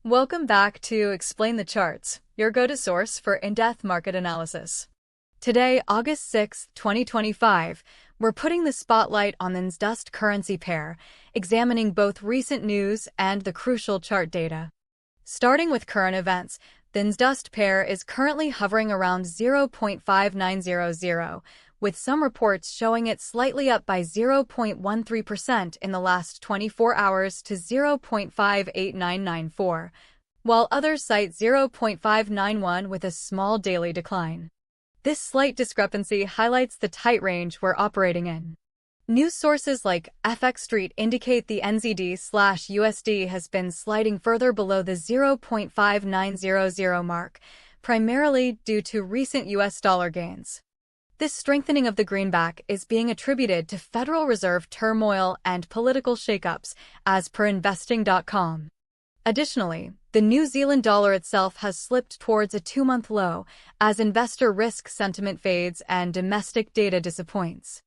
Welcome back to Explain the Charts, your go-to source for in-depth market analysis. Today, August 6, 2025, we're putting the spotlight on the NZDUSD currency pair, examining both recent news and the crucial chart data. Starting with current events, the NZDUSD pair is currently hovering around 0.5900, with some reports showing it slightly up by 0.13% in the last 24 hours to 0.58994, while others cite 0.591 with a small daily decline. This slight discrepancy highlights the tight range we're operating in. News sources like FX Street indicate the NZD/USD has been sliding further below the 0.5900 mark, primarily due to recent US dollar gains. This strengthening of the greenback is being attributed to Federal Reserve turmoil and political shakeups, as per investing.com. Additionally, the New Zealand dollar itself has slipped towards a two-month low as investor risk sentiment fades and domestic data disappoints.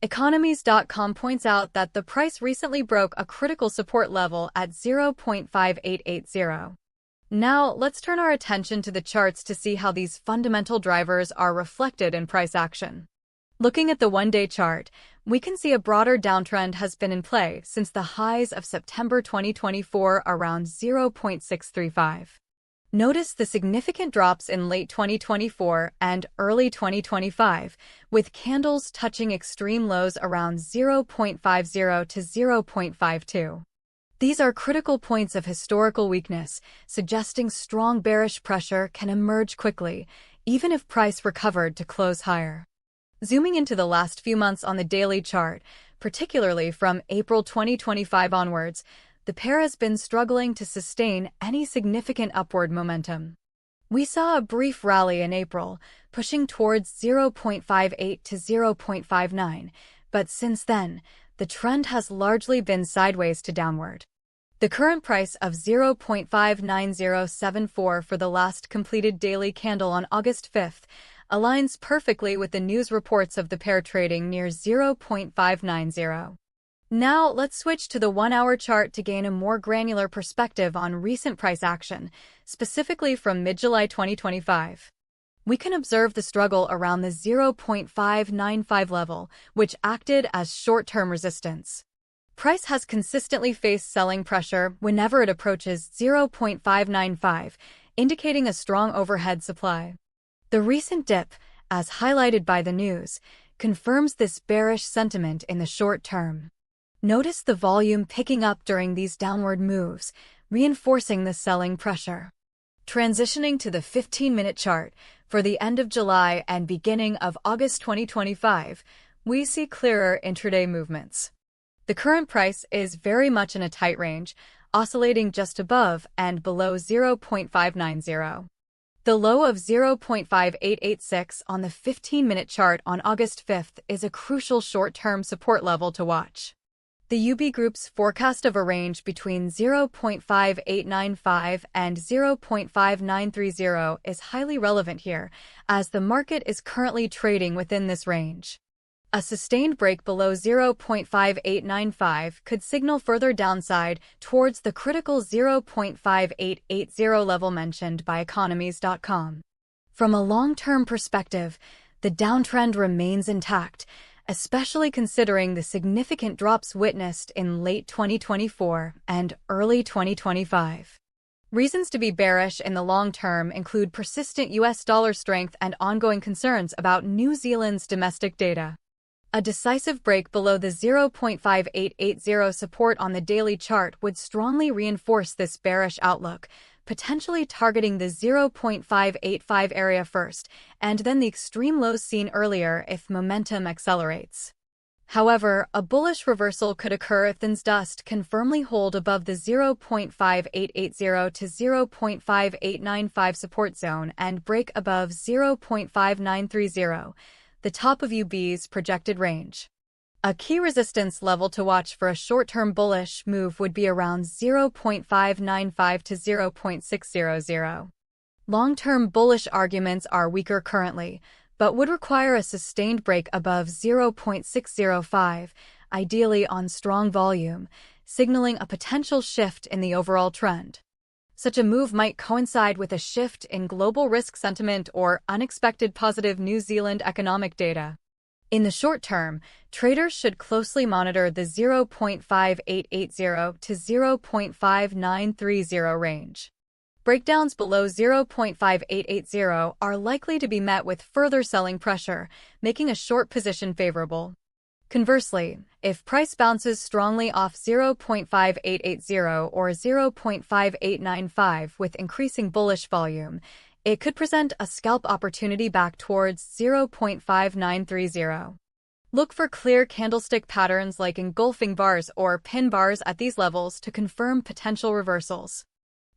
Economies.com points out that the price recently broke a critical support level at 0.5880. Now, let's turn our attention to the charts to see how these fundamental drivers are reflected in price action. Looking at the one-day chart, we can see a broader downtrend has been in play since the highs of September 2024 around 0.635. Notice the significant drops in late 2024 and early 2025, with candles touching extreme lows around 0.50 to 0.52. These are critical points of historical weakness, suggesting strong bearish pressure can emerge quickly, even if price recovered to close higher. Zooming into the last few months on the daily chart, particularly from April 2025 onwards, the pair has been struggling to sustain any significant upward momentum. We saw a brief rally in April, pushing towards 0.58 to 0.59, but since then, the trend has largely been sideways to downward. The current price of 0.59074 for the last completed daily candle on August 5th aligns perfectly with the news reports of the pair trading near 0.590. Now, let's switch to the one-hour chart to gain a more granular perspective on recent price action, specifically from mid-July 2025. We can observe the struggle around the 0.595 level, which acted as short-term resistance. Price has consistently faced selling pressure whenever it approaches 0.595, indicating a strong overhead supply. The recent dip, as highlighted by the news, confirms this bearish sentiment in the short term. Notice the volume picking up during these downward moves, reinforcing the selling pressure. Transitioning to the 15-minute chart, for the end of July and beginning of August 2025, we see clearer intraday movements. The current price is very much in a tight range, oscillating just above and below 0.590. The low of 0.5886 on the 15-minute chart on August 5th is a crucial short-term support level to watch. The UB Group's forecast of a range between 0.5895 and 0.5930 is highly relevant here, as the market is currently trading within this range. A sustained break below 0.5895 could signal further downside towards the critical 0.5880 level mentioned by economies.com. From a long-term perspective, the downtrend remains intact, especially considering the significant drops witnessed in late 2024 and early 2025. Reasons to be bearish in the long term include persistent US dollar strength and ongoing concerns about New Zealand's domestic data. A decisive break below the 0.5880 support on the daily chart would strongly reinforce this bearish outlook, potentially targeting the 0.585 area first, and then the extreme lows seen earlier if momentum accelerates. However, a bullish reversal could occur if the NZDUSD can firmly hold above the 0.5880 to 0.5895 support zone and break above 0.5930, the top of UB's projected range. A key resistance level to watch for a short-term bullish move would be around 0.595 to 0.600. Long-term bullish arguments are weaker currently, but would require a sustained break above 0.605, ideally on strong volume, signaling a potential shift in the overall trend. Such a move might coincide with a shift in global risk sentiment or unexpected positive New Zealand economic data. In the short term, traders should closely monitor the 0.5880 to 0.5930 range. Breakdowns below 0.5880 are likely to be met with further selling pressure, making a short position favorable. Conversely, if price bounces strongly off 0.5880 or 0.5895 with increasing bullish volume, it could present a scalp opportunity back towards 0.5930. Look for clear candlestick patterns like engulfing bars or pin bars at these levels to confirm potential reversals.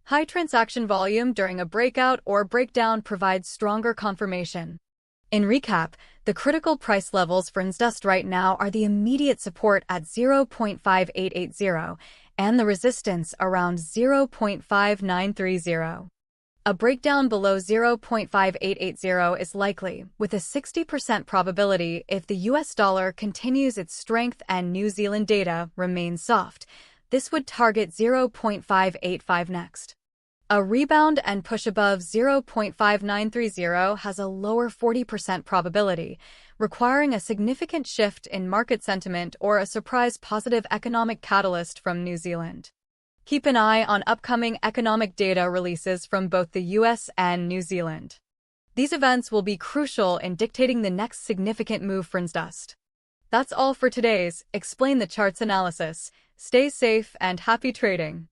High transaction volume during a breakout or breakdown provides stronger confirmation. In recap, the critical price levels for NZDUSD right now are the immediate support at 0.5880 and the resistance around 0.5930. A breakdown below 0.5880 is likely, with a 60% probability if the US dollar continues its strength and New Zealand data remains soft. This would target 0.585 next. A rebound and push above 0.5930 has a lower 40% probability, requiring a significant shift in market sentiment or a surprise positive economic catalyst from New Zealand. Keep an eye on upcoming economic data releases from both the US and New Zealand. These events will be crucial in dictating the next significant move for NZDUSD. That's all for today's Explain the Charts analysis. Stay safe and happy trading.